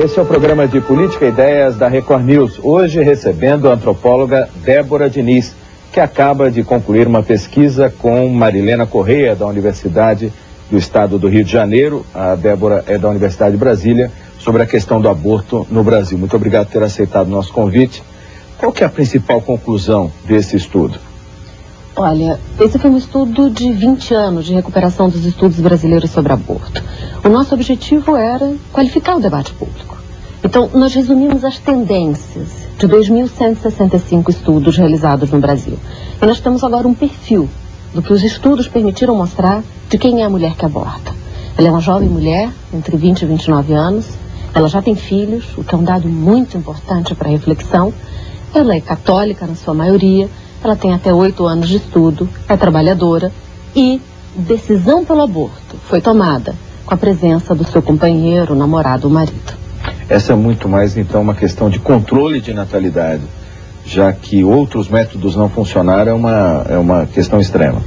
esse é o programa de Política e Ideias da Record News. Hoje recebendo a antropóloga Débora Diniz, que acaba de concluir uma pesquisa com Marilena Correia, da Universidade do Estado do Rio de Janeiro. A Débora é da Universidade de Brasília, sobre a questão do aborto no Brasil. Muito obrigado por ter aceitado o nosso convite. Qual que é a principal conclusão desse estudo? Olha, esse foi um estudo de 20 anos de recuperação dos estudos brasileiros sobre aborto. O nosso objetivo era qualificar o debate público. Então, nós resumimos as tendências de 2.165 estudos realizados no Brasil. E nós temos agora um perfil do que os estudos permitiram mostrar de quem é a mulher que aborta. Ela é uma jovem mulher, entre 20 e 29 anos. Ela já tem filhos, o que é um dado muito importante para a reflexão. Ela é católica na sua maioria. Ela tem até 8 anos de estudo, é trabalhadora e decisão pelo aborto foi tomada com a presença do seu companheiro, namorado ou marido. Essa é muito mais, então, uma questão de controle de natalidade, já que outros métodos não funcionaram, é uma questão extrema.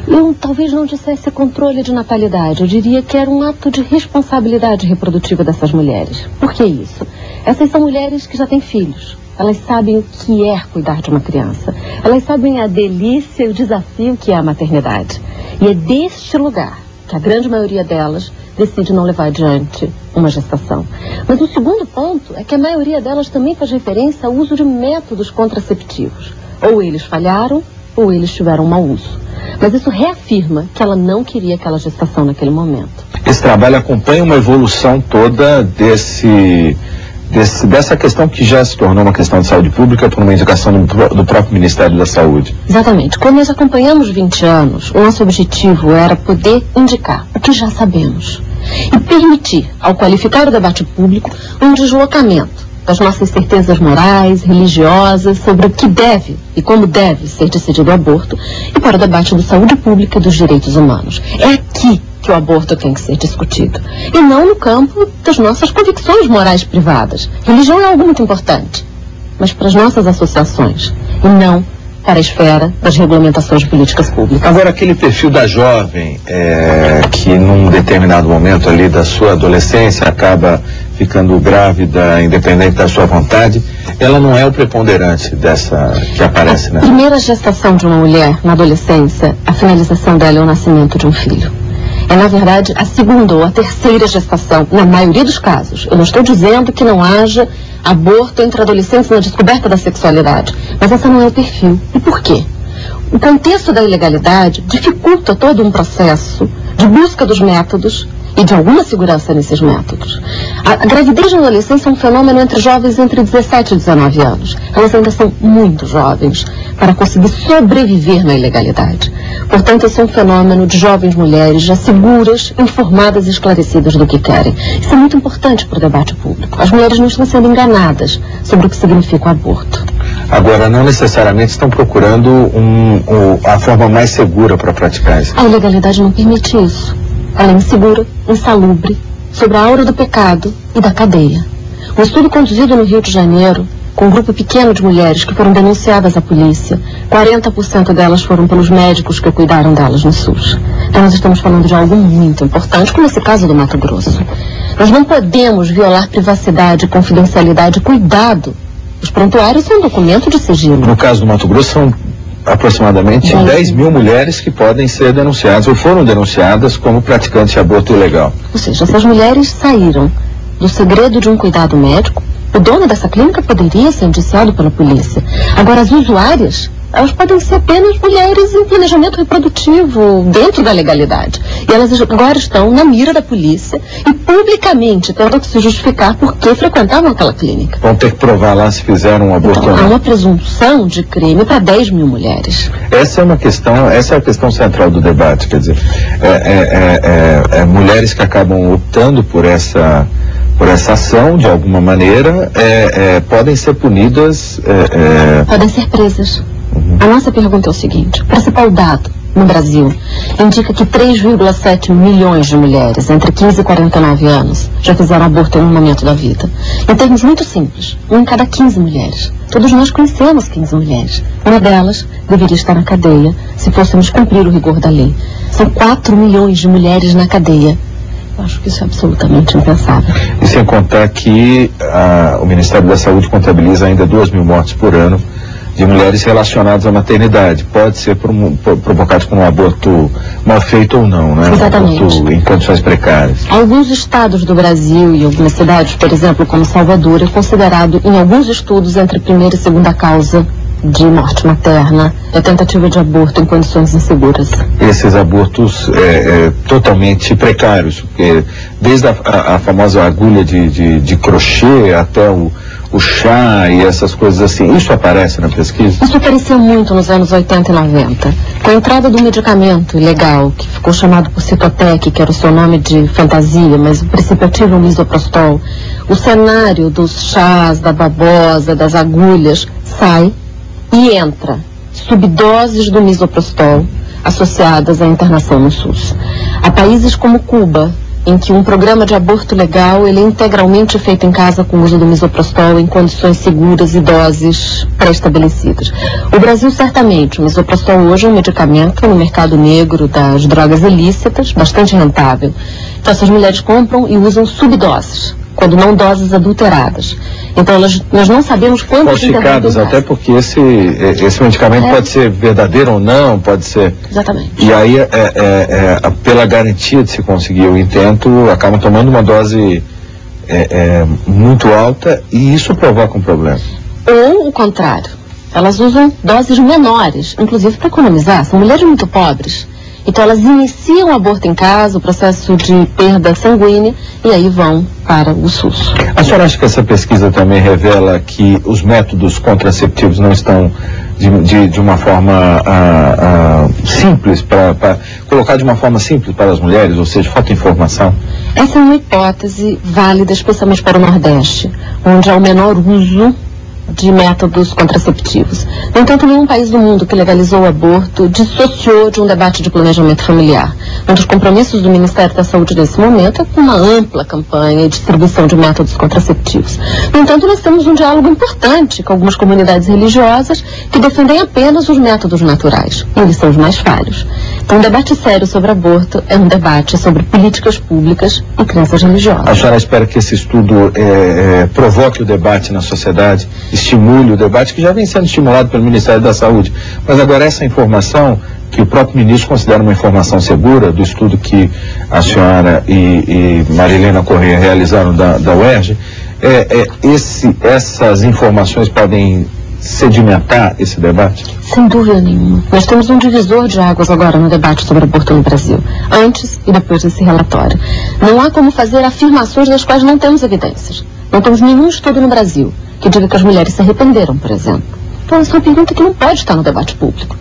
Eu talvez não dissesse controle de natalidade, eu diria que era um ato de responsabilidade reprodutiva dessas mulheres. Por que isso? Essas são mulheres que já têm filhos. Elas sabem o que é cuidar de uma criança. Elas sabem a delícia e o desafio que é a maternidade. E é deste lugar que a grande maioria delas decide não levar adiante uma gestação. Mas o segundo ponto é que a maioria delas também faz referência ao uso de métodos contraceptivos. Ou eles falharam, ou eles tiveram mau uso. Mas isso reafirma que ela não queria aquela gestação naquele momento. Esse trabalho acompanha uma evolução toda dessa questão que já se tornou uma questão de saúde pública por uma indicação do próprio Ministério da Saúde. Exatamente. Quando nós acompanhamos 20 anos, o nosso objetivo era poder indicar o que já sabemos e permitir, ao qualificar o debate público, um deslocamento das nossas certezas morais, religiosas, sobre o que deve e como deve ser decidido o aborto e para o debate da saúde pública e dos direitos humanos. É aqui que o aborto tem que ser discutido, e não no campo das nossas convicções morais privadas. Religião é algo muito importante, mas para as nossas associações, e não para a esfera das regulamentações de políticas públicas. Agora, aquele perfil da jovem, que num determinado momento ali da sua adolescência acaba ficando grávida, independente da sua vontade, ela não é o preponderante dessa que aparece, né? A primeira gestação de uma mulher na adolescência, a finalização dela é o nascimento de um filho. É, na verdade, a segunda ou a terceira gestação, na maioria dos casos. Eu não estou dizendo que não haja aborto entre adolescentes na descoberta da sexualidade, mas esse não é o perfil. E por quê? O contexto da ilegalidade dificulta todo um processo de busca dos métodos e de alguma segurança nesses métodos. A gravidez na adolescência é um fenômeno entre jovens entre 17 e 19 anos. Elas ainda são muito jovens para conseguir sobreviver na ilegalidade. Portanto, esse é um fenômeno de jovens mulheres já seguras, informadas e esclarecidas do que querem. Isso é muito importante para o debate público. As mulheres não estão sendo enganadas sobre o que significa o aborto. Agora, não necessariamente estão procurando a forma mais segura para praticar isso. A ilegalidade não permite isso. Ela é insegura, insalubre, sobre a aura do pecado e da cadeia. Um estudo conduzido no Rio de Janeiro, com um grupo pequeno de mulheres que foram denunciadas à polícia, 40% delas foram pelos médicos que cuidaram delas no SUS. Então nós estamos falando de algo muito importante, como esse caso do Mato Grosso. Nós não podemos violar privacidade, confidencialidade e cuidado. Os prontuários são um documento de sigilo. No caso do Mato Grosso, são aproximadamente 10 mil mulheres que podem ser denunciadas ou foram denunciadas como praticantes de aborto ilegal. Ou seja, essas mulheres saíram do segredo de um cuidado médico. O dono dessa clínica poderia ser indiciado pela polícia. Agora, as usuárias, elas podem ser apenas mulheres em planejamento reprodutivo dentro da legalidade. E elas agora estão na mira da polícia e publicamente tendo que se justificar por que frequentavam aquela clínica. Vão ter que provar lá se fizeram um aborto. Então, há uma presunção de crime para 10 mil mulheres. Essa é a questão central do debate, quer dizer, mulheres que acabam optando por essa ação, de alguma maneira, podem ser punidas. Podem ser presas. A nossa pergunta é o seguinte: o principal dado no Brasil indica que 3,7 milhões de mulheres entre 15 e 49 anos já fizeram aborto em um momento da vida. Em termos muito simples, 1 em cada 15 mulheres. Todos nós conhecemos 15 mulheres. Uma delas deveria estar na cadeia se fôssemos cumprir o rigor da lei. São 4 milhões de mulheres na cadeia Acho que isso é absolutamente impensável. E sem contar que o Ministério da Saúde contabiliza ainda 2.000 mortes por ano de mulheres relacionadas à maternidade. Pode ser provocado por um aborto mal feito ou não, né? Exatamente. Um aborto em condições precárias. Alguns estados do Brasil e algumas cidades, por exemplo, como Salvador, é considerado em alguns estudos entre a primeira e segunda causa de morte materna, a tentativa de aborto em condições inseguras. Esses abortos totalmente precários, porque desde a famosa agulha de crochê até o chá e essas coisas assim, isso aparece na pesquisa? Isso aparecia muito nos anos 80 e 90. Com a entrada do medicamento ilegal, que ficou chamado por Citotec, que era o seu nome de fantasia, mas o princípio ativo é o misoprostol, o cenário dos chás, da babosa, das agulhas, sai e entra subdoses do misoprostol associadas à internação no SUS. Há países como Cuba, em que um programa de aborto legal ele é integralmente feito em casa com o uso do misoprostol em condições seguras e doses pré-estabelecidas. O Brasil, certamente, o misoprostol hoje é um medicamento no mercado negro das drogas ilícitas, bastante rentável. Então essas mulheres compram e usam subdoses, quando não doses adulteradas. Então nós não sabemos quanto... Falsificados, até porque esse medicamento pode ser verdadeiro ou não, pode ser... Exatamente. E aí, pela garantia de se conseguir o intento, acabam tomando uma dose muito alta e isso provoca um problema. Ou o contrário, elas usam doses menores, inclusive para economizar. São mulheres muito pobres. Então elas iniciam o aborto em casa, o processo de perda sanguínea, e aí vão para o SUS. A senhora acha que essa pesquisa também revela que os métodos contraceptivos não estão de uma forma simples, para colocar de uma forma simples para as mulheres, ou seja, falta informação? Essa é uma hipótese válida, especialmente para o Nordeste, onde há o menor uso de métodos contraceptivos. No entanto, nenhum país do mundo que legalizou o aborto dissociou de um debate de planejamento familiar. Um dos compromissos do Ministério da Saúde nesse momento é com uma ampla campanha e distribuição de métodos contraceptivos. No entanto, nós temos um diálogo importante com algumas comunidades religiosas que defendem apenas os métodos naturais. Eles são os mais falhos. Então, um debate sério sobre aborto é um debate sobre políticas públicas e crenças religiosas. A senhora espera que esse estudo provoque o debate na sociedade, estimule o debate que já vem sendo estimulado pelo Ministério da Saúde. Mas agora essa informação, que o próprio ministro considera uma informação segura, do estudo que a senhora e Marilena Correia realizaram da UERJ, essas informações podem sedimentar esse debate? Sem dúvida nenhuma. Nós temos um divisor de águas agora no debate sobre aborto no Brasil, antes e depois desse relatório. Não há como fazer afirmações das quais não temos evidências. Não temos nenhum estudo no Brasil que diga que as mulheres se arrependeram, por exemplo. Então essa é uma pergunta que não pode estar no debate público.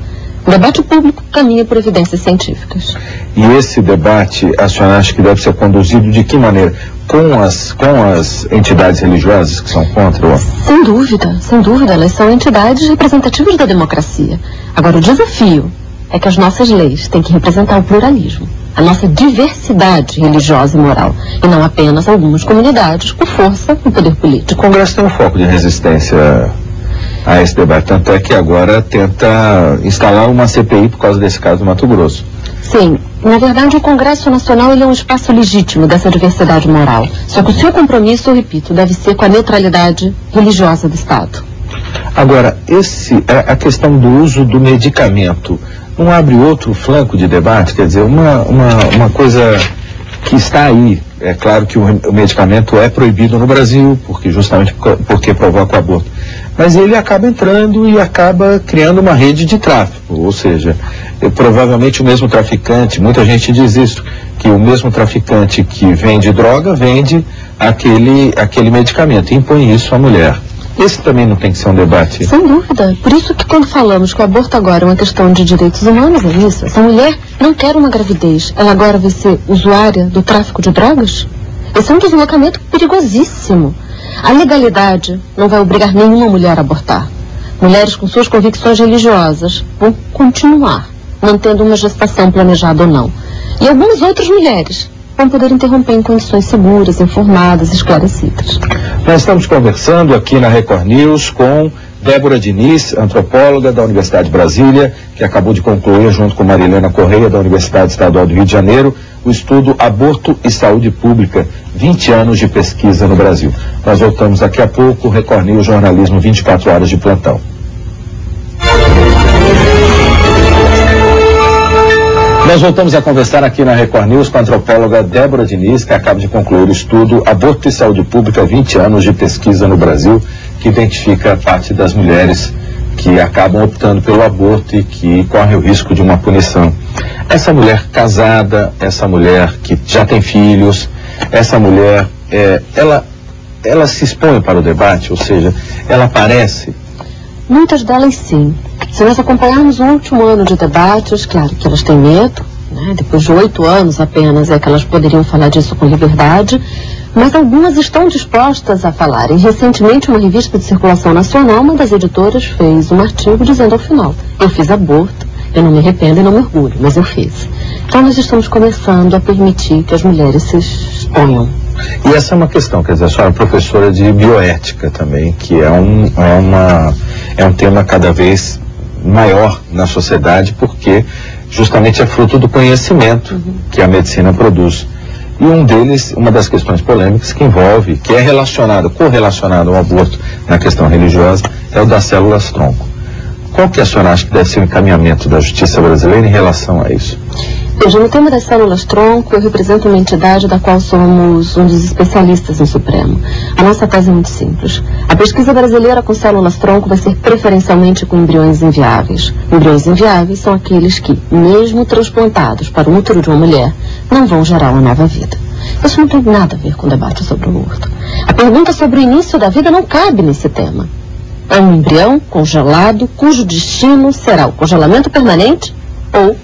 O debate público caminha por evidências científicas. E esse debate, a senhora acha que deve ser conduzido de que maneira? Com as entidades religiosas que são contra? Sem dúvida, elas são entidades representativas da democracia. Agora, o desafio é que as nossas leis têm que representar o pluralismo, a nossa diversidade religiosa e moral, e não apenas algumas comunidades com força no poder político. O Congresso tem um foco de resistência a esse debate, tanto é que agora tenta instalar uma CPI por causa desse caso do Mato Grosso. Sim, na verdade o Congresso Nacional ele é um espaço legítimo dessa diversidade moral, só que o seu compromisso, eu repito, deve ser com a neutralidade religiosa do Estado. Agora, a questão do uso do medicamento não abre outro flanco de debate? Quer dizer, uma coisa que está aí, é claro que o medicamento é proibido no Brasil, justamente porque provoca o aborto, mas ele acaba entrando e acaba criando uma rede de tráfico, ou seja, provavelmente o mesmo traficante, muita gente diz isso, que o mesmo traficante que vende droga, vende aquele medicamento, e impõe isso à mulher. Esse também não tem que ser um debate? Sem dúvida. Por isso que quando falamos que o aborto agora é uma questão de direitos humanos, é isso. Essa mulher não quer uma gravidez. Ela agora vai ser usuária do tráfico de drogas? Esse é um deslocamento perigosíssimo. A legalidade não vai obrigar nenhuma mulher a abortar. Mulheres com suas convicções religiosas vão continuar mantendo uma gestação planejada ou não. E algumas outras mulheres vão poder interromper em condições seguras, informadas, esclarecidas. Nós estamos conversando aqui na Record News com Débora Diniz, antropóloga da Universidade de Brasília, que acabou de concluir, junto com Marilena Correia, da Universidade Estadual do Rio de Janeiro, o estudo Aborto e Saúde Pública, 20 anos de pesquisa no Brasil. Nós voltamos daqui a pouco, Record News, jornalismo 24 horas de plantão. Nós voltamos a conversar aqui na Record News com a antropóloga Débora Diniz, que acaba de concluir o estudo Aborto e Saúde Pública, 20 anos de pesquisa no Brasil, que identifica parte das mulheres que acabam optando pelo aborto e que correm o risco de uma punição. Essa mulher casada, essa mulher que já tem filhos, essa mulher, ela se expõe para o debate, ou seja, ela aparece? Muitas delas sim. Se nós acompanharmos o último ano de debates, claro que elas têm medo, né? Depois de 8 anos apenas é que elas poderiam falar disso com liberdade, mas algumas estão dispostas a falarem. Recentemente, uma revista de circulação nacional, uma das editoras, fez um artigo dizendo ao final: eu fiz aborto, eu não me arrependo e não me orgulho, mas eu fiz. Então nós estamos começando a permitir que as mulheres se exponham. E essa é uma questão, quer dizer, a senhora é professora de bioética também, que é um tema cada vez maior na sociedade, porque justamente é fruto do conhecimento que a medicina produz. E uma das questões polêmicas que envolve, que é correlacionado ao aborto na questão religiosa, é o das células-tronco. Qual que a senhora acha que deve ser o encaminhamento da justiça brasileira em relação a isso? Veja, no tema das células-tronco, eu represento uma entidade da qual somos um dos especialistas no Supremo. A nossa tese é muito simples. A pesquisa brasileira com células-tronco vai ser preferencialmente com embriões inviáveis. Embriões inviáveis são aqueles que, mesmo transplantados para o útero de uma mulher, não vão gerar uma nova vida. Isso não tem nada a ver com o debate sobre o aborto. A pergunta sobre o início da vida não cabe nesse tema. É um embrião congelado cujo destino será o congelamento permanente ou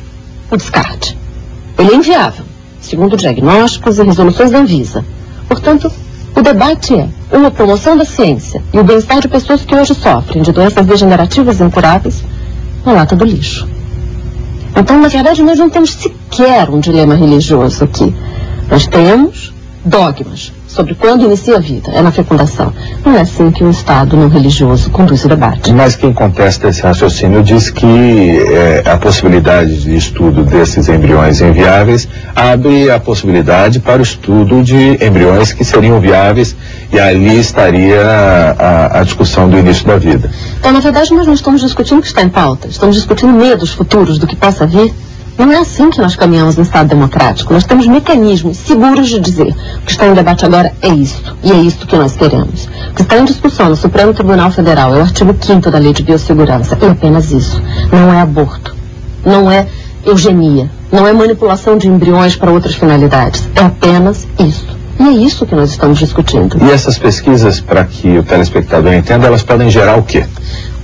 o descarte. Ele é inviável, segundo diagnósticos e resoluções da Anvisa. Portanto, o debate é uma promoção da ciência e o bem-estar de pessoas que hoje sofrem de doenças degenerativas e incuráveis na lata do lixo. Então, na verdade, nós não temos sequer um dilema religioso aqui. Nós temos dogmas sobre quando inicia a vida, é na fecundação. Não é assim que um Estado não religioso conduz o debate. Mas quem contesta esse raciocínio diz que a possibilidade de estudo desses embriões inviáveis abre a possibilidade para o estudo de embriões que seriam viáveis, e ali estaria a discussão do início da vida. Então, na verdade, nós não estamos discutindo o que está em pauta, estamos discutindo medos futuros do que possa vir. Não é assim que nós caminhamos no Estado democrático. Nós temos mecanismos seguros de dizer: o que está em debate agora é isto, e é isto que nós queremos. O que está em discussão no Supremo Tribunal Federal é o artigo 5º da Lei de Biossegurança, é apenas isso. Não é aborto, não é eugenia, não é manipulação de embriões para outras finalidades, é apenas isso. E é isso que nós estamos discutindo. E essas pesquisas, para que o telespectador entenda, elas podem gerar o quê?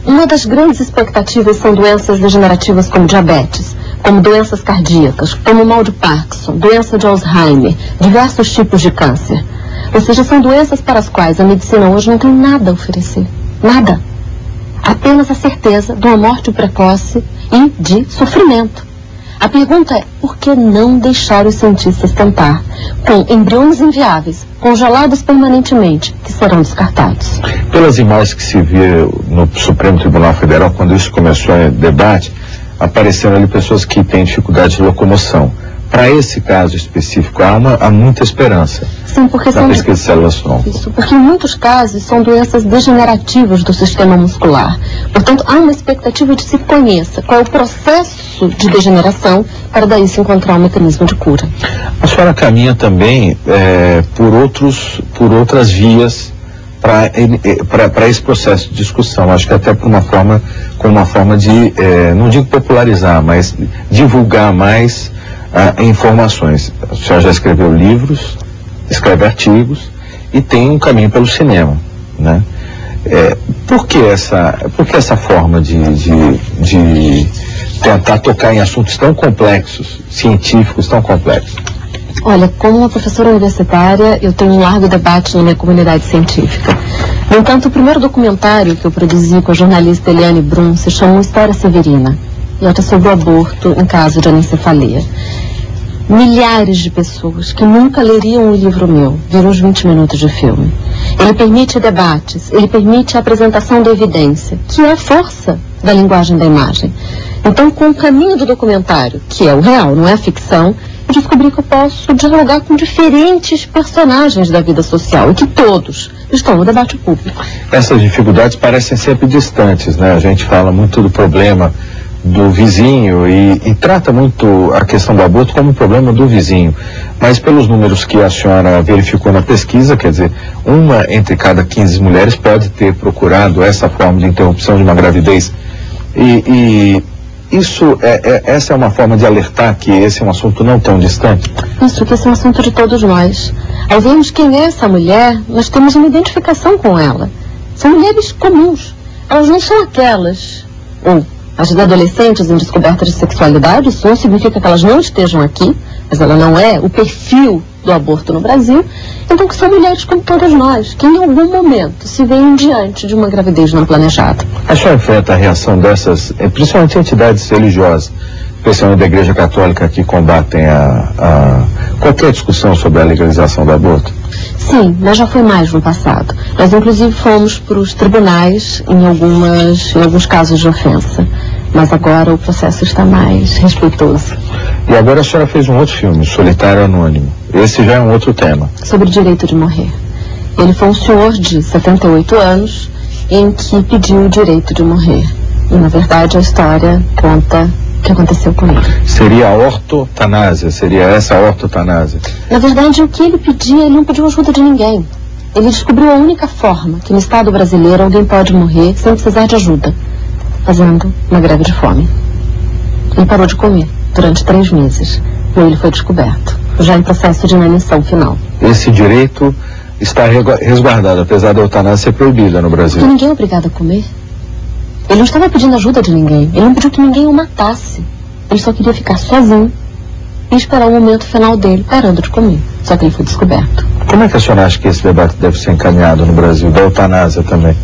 Uma das grandes expectativas são doenças degenerativas como diabetes, como doenças cardíacas, como o mal de Parkinson, doença de Alzheimer, diversos tipos de câncer. Ou seja, são doenças para as quais a medicina hoje não tem nada a oferecer. Nada. Apenas a certeza de uma morte precoce e de sofrimento. A pergunta é: por que não deixar os cientistas tentar com embriões inviáveis, congelados permanentemente, que serão descartados? Pelas imagens que se vê no Supremo Tribunal Federal, quando isso começou em debate, apareceram ali pessoas que têm dificuldade de locomoção. Para esse caso específico, há muita esperança. Sim, porque na pesquisa de células-tronco. Isso, porque em muitos casos são doenças degenerativas do sistema muscular. Portanto, há uma expectativa de se conheça qual é o processo de degeneração para daí se encontrar um mecanismo de cura. A senhora caminha também por outras vias para esse processo de discussão. Acho que até com uma forma de, não digo popularizar, mas divulgar mais informações. A senhora já escreveu livros, escreve artigos e tem um caminho pelo cinema, né? Por que essa forma de tentar tocar em assuntos tão complexos, científicos tão complexos? Olha, como uma professora universitária, eu tenho um largo debate na minha comunidade científica. No entanto, o primeiro documentário que eu produzi com a jornalista Eliane Brum se chama História Severina, e é sobre o aborto em caso de anencefalia. Milhares de pessoas que nunca leriam um livro meu viram os 20 minutos de filme. Ele permite debates, ele permite a apresentação da evidência, que é a força da linguagem da imagem. Então, com o caminho do documentário, que é o real, não é a ficção, eu descobri que eu posso dialogar com diferentes personagens da vida social e que todos estão no debate público. Essas dificuldades parecem sempre distantes, né? A gente fala muito do problema do vizinho e trata muito a questão do aborto como um problema do vizinho. Mas pelos números que a senhora verificou na pesquisa, quer dizer, uma entre cada 15 mulheres pode ter procurado essa forma de interrupção de uma gravidez. Essa é uma forma de alertar que esse é um assunto não tão distante? Isso, que esse é um assunto de todos nós. Ao vermos quem é essa mulher, nós temos uma identificação com ela. São mulheres comuns. Elas não são aquelas, ou as adolescentes em descoberta de sexualidade. Isso não significa que elas não estejam aqui, mas ela não é o perfil do aborto no Brasil. Então, que são mulheres como todas nós, que em algum momento se veem diante de uma gravidez não planejada. A senhora enfrenta a reação dessas, principalmente entidades religiosas, especialmente da Igreja Católica, que combatem qualquer discussão sobre a legalização do aborto? Sim, mas já foi mais no passado. Nós, inclusive, fomos para os tribunais em alguns casos de ofensa. Mas agora o processo está mais respeitoso. E agora a senhora fez um outro filme, Solitário Anônimo. Esse já é um outro tema. Sobre o direito de morrer. Ele foi um senhor de 78 anos em que pediu o direito de morrer. E, na verdade, a história conta o que aconteceu com ele. Seria a ortotanásia? Seria essa a ortotanásia? Na verdade, o que ele pedia, ele não pediu ajuda de ninguém. Ele descobriu a única forma que no Estado brasileiro alguém pode morrer sem precisar de ajuda, fazendo uma greve de fome. Ele parou de comer durante 3 meses e ele foi descoberto, já em processo de inanição final. Esse direito está resguardado, apesar da eutanásia ser proibida no Brasil. Porque ninguém é obrigado a comer. Ele não estava pedindo ajuda de ninguém. Ele não pediu que ninguém o matasse. Ele só queria ficar sozinho e esperar o momento final dele, parando de comer. Só que ele foi descoberto. Como é que a senhora acha que esse debate deve ser encaminhado no Brasil, da eutanásia também?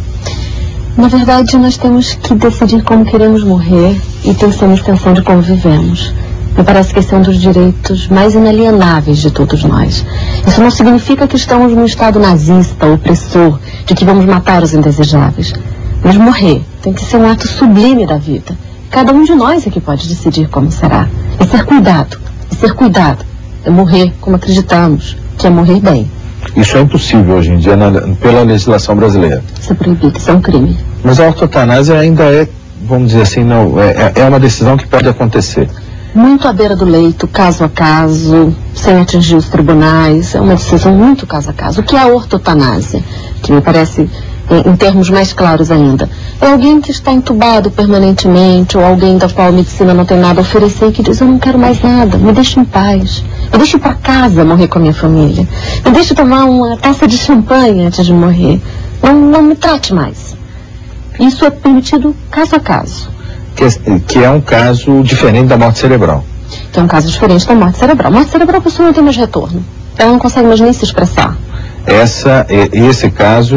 Na verdade, nós temos que decidir como queremos morrer e pensar na extensão de como vivemos. Me parece que esse é um dos direitos mais inalienáveis de todos nós. Isso não significa que estamos num estado nazista, opressor, de que vamos matar os indesejáveis. Mas morrer tem que ser um ato sublime da vida. Cada um de nós é que pode decidir como será. É ser cuidado. E ser cuidado é morrer como acreditamos, que é morrer bem. Isso é impossível hoje em dia pela legislação brasileira. Isso é proibido, isso é um crime. Mas a ortotanásia ainda é, vamos dizer assim, não, é uma decisão que pode acontecer. Muito à beira do leito, caso a caso, sem atingir os tribunais. É uma decisão muito caso a caso. O que é a ortotanásia? Que me parece, em termos mais claros ainda, é alguém que está entubado permanentemente, ou alguém da qual a medicina não tem nada a oferecer e que diz: eu não quero mais nada, me deixe em paz, me deixe ir para casa morrer com a minha família, me deixe tomar uma taça de champanhe antes de morrer, não me trate mais. Isso é permitido caso a caso. Que é um caso diferente da morte cerebral. Que é um caso diferente da morte cerebral. Morte cerebral, a pessoa não tem mais retorno, ela não consegue mais nem se expressar. Esse caso,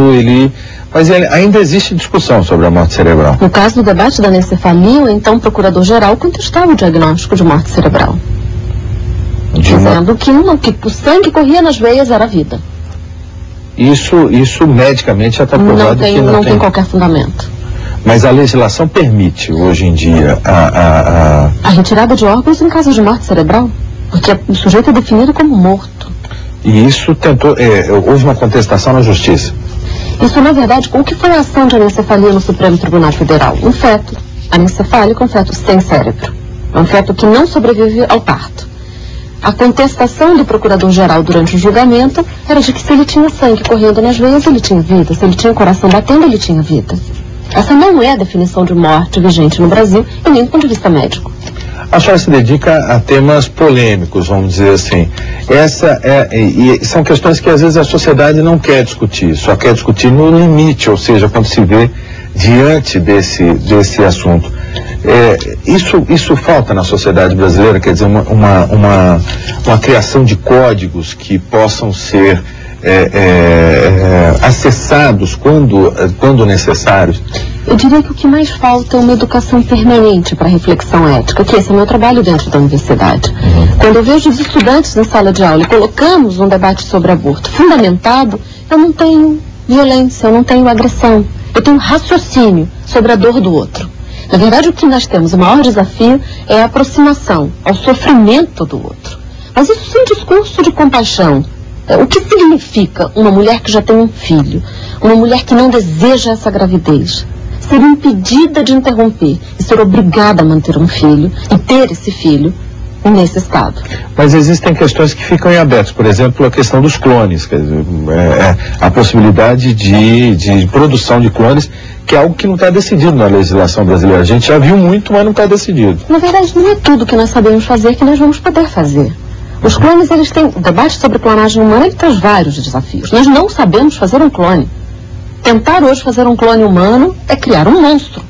mas ainda existe discussão sobre a morte cerebral. No caso do debate da anencefalia, o então procurador-geral contestava o diagnóstico de morte cerebral, dizendo que o sangue corria nas veias era a vida. Isso medicamente já está provado que não tem qualquer fundamento. Mas a legislação permite, hoje em dia, a retirada de órgãos em casos de morte cerebral, porque o sujeito é definido como morto. E isso houve uma contestação na justiça. Isso, na verdade, o que foi a ação de anencefalia no Supremo Tribunal Federal? Um feto anencefálico, um feto sem cérebro. É um feto que não sobrevive ao parto. A contestação do procurador-geral durante o julgamento era de que se ele tinha sangue correndo nas veias, ele tinha vida. Se ele tinha coração batendo, ele tinha vida. Essa não é a definição de morte vigente no Brasil e nem do ponto de vista médico. A senhora se dedica a temas polêmicos, vamos dizer assim. E são questões que às vezes a sociedade não quer discutir, só quer discutir no limite, ou seja, quando se vê diante desse assunto. Isso falta na sociedade brasileira, quer dizer, uma criação de códigos que possam ser acessados quando necessários. Eu diria que o que mais falta é uma educação permanente para a reflexão ética, que esse é o meu trabalho dentro da universidade. Quando eu vejo os estudantes na sala de aula e colocamos um debate sobre aborto fundamentado, eu não tenho violência, eu não tenho agressão. Eu tenho raciocínio sobre a dor do outro. Na verdade, o que nós temos, o maior desafio é a aproximação ao sofrimento do outro. Mas isso sem discurso de compaixão. O que significa uma mulher que já tem um filho, uma mulher que não deseja essa gravidez, ser impedida de interromper e ser obrigada a manter um filho e ter esse filho nesse estado? Mas existem questões que ficam em aberto, por exemplo, a questão dos clones, quer dizer, a possibilidade de produção de clones, que é algo que não está decidido na legislação brasileira. A gente já viu muito, mas não está decidido. Na verdade, não é tudo que nós sabemos fazer que nós vamos poder fazer. Os clones, eles têm... O debate sobre clonagem humana, ele traz vários desafios. Nós não sabemos fazer um clone. Tentar hoje fazer um clone humano é criar um monstro.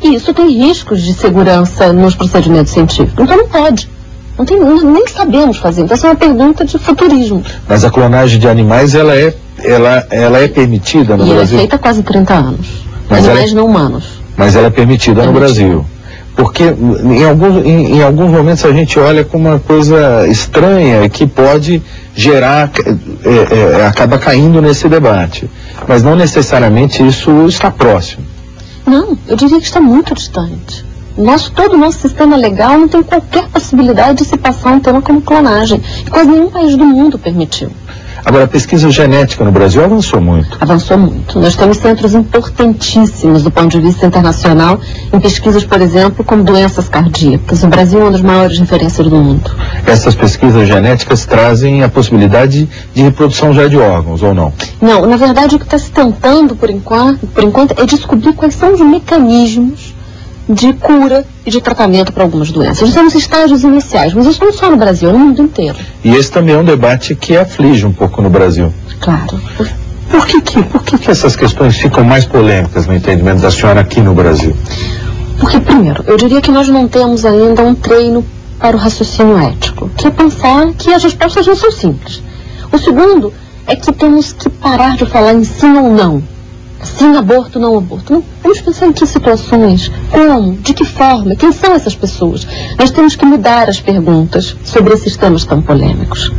E isso tem riscos de segurança nos procedimentos científicos. Então não pode. Nem sabemos fazer. Então essa é uma pergunta de futurismo. Mas a clonagem de animais, ela é permitida no Brasil? E é feita há quase 30 anos. Animais não humanos. Mas ela é permitida no Brasil. Porque em alguns momentos a gente olha como uma coisa estranha que pode gerar, acaba caindo nesse debate. Mas não necessariamente isso está próximo. Não, eu diria que está muito distante. Todo o nosso sistema legal não tem qualquer possibilidade de se passar um tema como clonagem. E quase nenhum país do mundo permitiu. Agora, a pesquisa genética no Brasil avançou muito. Avançou muito. Nós temos centros importantíssimos do ponto de vista internacional em pesquisas, por exemplo, como doenças cardíacas. O Brasil é uma das maiores referências do mundo. Essas pesquisas genéticas trazem a possibilidade de reprodução já de órgãos, ou não? Não, na verdade o que está se tentando, por enquanto, é descobrir quais são os mecanismos de cura e de tratamento para algumas doenças. Nós temos estágios iniciais, mas isso não só no Brasil, é no mundo inteiro. E esse também é um debate que aflige um pouco no Brasil. Claro. Por que essas questões ficam mais polêmicas no entendimento da senhora aqui no Brasil? Porque, primeiro, eu diria que nós não temos ainda um treino para o raciocínio ético, que é pensar que as respostas não são simples. O segundo é que temos que parar de falar em sim ou não. Sim, aborto, não aborto. Não, vamos pensar em que situações, como, de que forma, quem são essas pessoas. Nós temos que mudar as perguntas sobre esses temas tão polêmicos.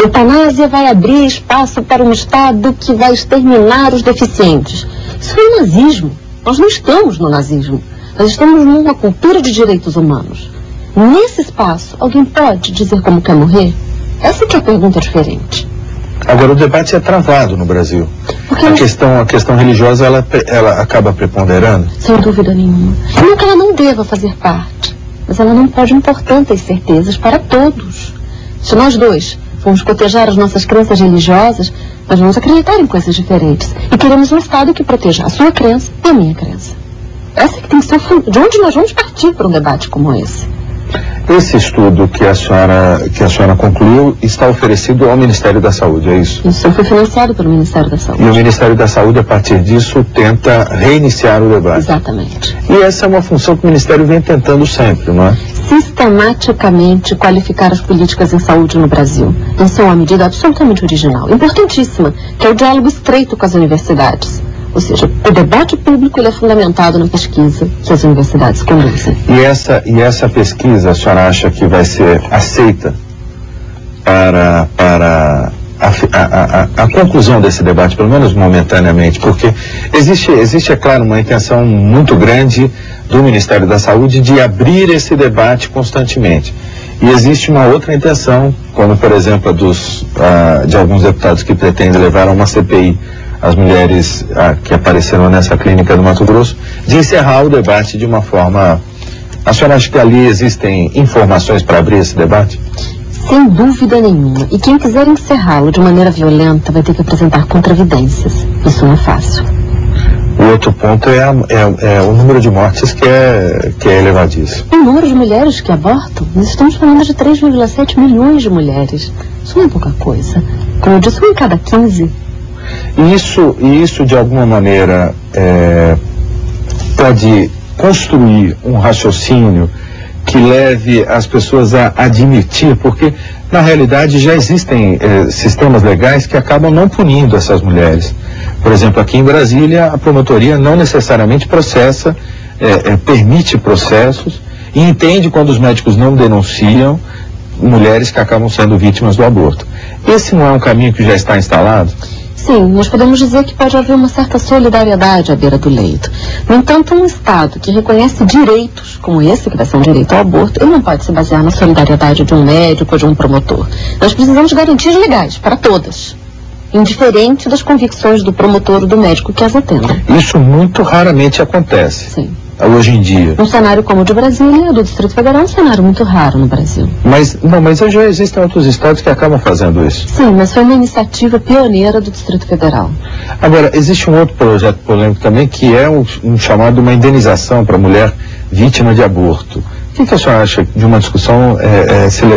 Eutanásia vai abrir espaço para um Estado que vai exterminar os deficientes. Isso é o nazismo. Nós não estamos no nazismo. Nós estamos numa cultura de direitos humanos. Nesse espaço, alguém pode dizer como quer morrer? Essa que é a pergunta diferente. Agora, o debate é travado no Brasil. A questão religiosa, ela acaba preponderando? Sem dúvida nenhuma. Não que ela não deva fazer parte, mas ela não pode impor tantas certezas para todos. Se nós dois formos cotejar as nossas crenças religiosas, nós vamos acreditar em coisas diferentes. E queremos um Estado que proteja a sua crença e a minha crença. Essa que tem que ser o fundo. De onde nós vamos partir para um debate como esse? Esse estudo que a senhora concluiu está oferecido ao Ministério da Saúde, é isso? Isso foi financiado pelo Ministério da Saúde. E o Ministério da Saúde, a partir disso, tenta reiniciar o debate. Exatamente. E essa é uma função que o Ministério vem tentando sempre, não é? Sistematicamente qualificar as políticas em saúde no Brasil. Isso é uma medida absolutamente original, importantíssima, que é o diálogo estreito com as universidades. Ou seja, o debate público ele é fundamentado na pesquisa que as universidades conduzem. E essa pesquisa, a senhora acha que vai ser aceita para a conclusão desse debate, pelo menos momentaneamente? Porque existe, é claro, uma intenção muito grande do Ministério da Saúde de abrir esse debate constantemente. E existe uma outra intenção, como, por exemplo, de alguns deputados que pretendem levar a uma CPI as mulheres que apareceram nessa clínica do Mato Grosso, de encerrar o debate de uma forma... A senhora acha que ali existem informações para abrir esse debate? Sem dúvida nenhuma. E quem quiser encerrá-lo de maneira violenta vai ter que apresentar contraevidências. Isso não é fácil. O outro ponto é o número de mortes que é elevadíssimo. O número de mulheres que abortam, nós estamos falando de 3,7 milhões de mulheres. Isso não é pouca coisa. Como eu disse, 1 em cada 15. E isso de alguma maneira pode construir um raciocínio que leve as pessoas a admitir, porque na realidade já existem sistemas legais que acabam não punindo essas mulheres. Por exemplo, aqui em Brasília, a promotoria não necessariamente processa, permite processos e entende quando os médicos não denunciam mulheres que acabam sendo vítimas do aborto. Esse não é um caminho que já está instalado? Sim, nós podemos dizer que pode haver uma certa solidariedade à beira do leito. No entanto, um Estado que reconhece direitos, como esse, que vai ser um direito ao aborto, ele não pode se basear na solidariedade de um médico ou de um promotor. Nós precisamos de garantias legais para todas, indiferente das convicções do promotor ou do médico que as atendam. Isso muito raramente acontece. Sim. Hoje em dia. Um cenário como o de Brasília, do Distrito Federal, é um cenário muito raro no Brasil. Mas já existem outros estados que acabam fazendo isso. Sim, mas foi uma iniciativa pioneira do Distrito Federal. Agora, existe um outro projeto polêmico também, que é um chamado uma indenização para a mulher vítima de aborto. O que a senhora acha de uma discussão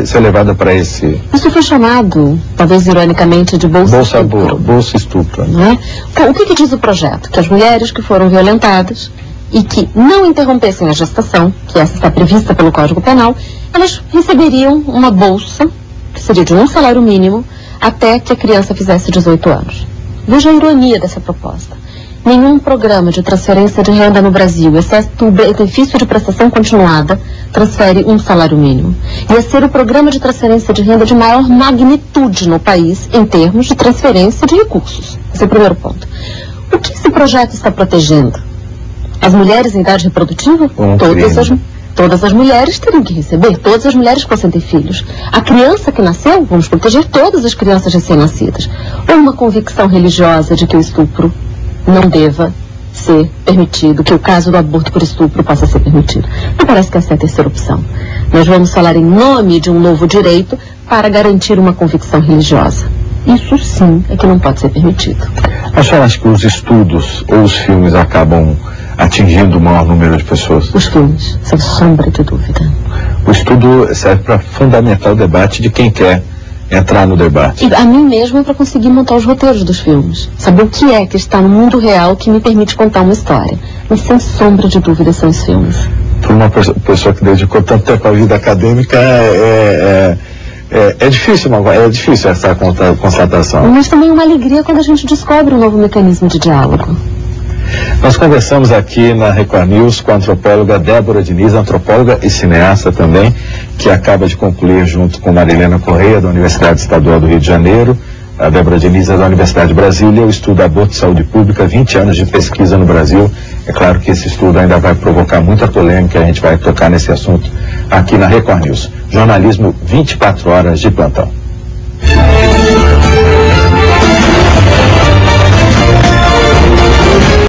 ser levada para esse... Isso foi chamado, talvez ironicamente, de bolsa estupro. Bolsa estupro. Não é? Então, o que diz o projeto? Que as mulheres que foram violentadas e que não interrompessem a gestação, que essa está prevista pelo Código Penal, elas receberiam uma bolsa, que seria de um salário mínimo, até que a criança fizesse 18 anos. Veja a ironia dessa proposta. Nenhum programa de transferência de renda no Brasil, exceto o benefício de prestação continuada, transfere um salário mínimo. Ia ser o programa de transferência de renda de maior magnitude no país, em termos de transferência de recursos. Esse é o primeiro ponto. O que esse projeto está protegendo? As mulheres em idade reprodutiva? Todas as mulheres teriam que receber, todas as mulheres que possam ter filhos. A criança que nasceu, vamos proteger todas as crianças recém-nascidas. Ou uma convicção religiosa de que o estupro não deva ser permitido, que o caso do aborto por estupro possa ser permitido. Me parece que essa é a terceira opção. Nós vamos falar em nome de um novo direito para garantir uma convicção religiosa. Isso sim é que não pode ser permitido. A senhora acha que os estudos ou os filmes acabam atingindo o maior número de pessoas? Os filmes, sem sombra de dúvida. O estudo serve para fundamentar o debate de quem quer entrar no debate. E a mim mesma para conseguir montar os roteiros dos filmes. Saber o que é que está no mundo real que me permite contar uma história. Mas sem sombra de dúvida são os filmes. Para uma pessoa que dedicou tanto tempo à vida acadêmica, é difícil essa constatação. Mas também uma alegria quando a gente descobre um novo mecanismo de diálogo. Nós conversamos aqui na Record News com a antropóloga Débora Diniz, antropóloga e cineasta também, que acaba de concluir junto com Marilena Correia, da Universidade Estadual do Rio de Janeiro. A Débora Diniz é da Universidade de Brasília, o estudo Aborto e Saúde Pública, 20 anos de pesquisa no Brasil. É claro que esse estudo ainda vai provocar muita polêmica, a gente vai tocar nesse assunto aqui na Record News. Jornalismo 24 horas de plantão.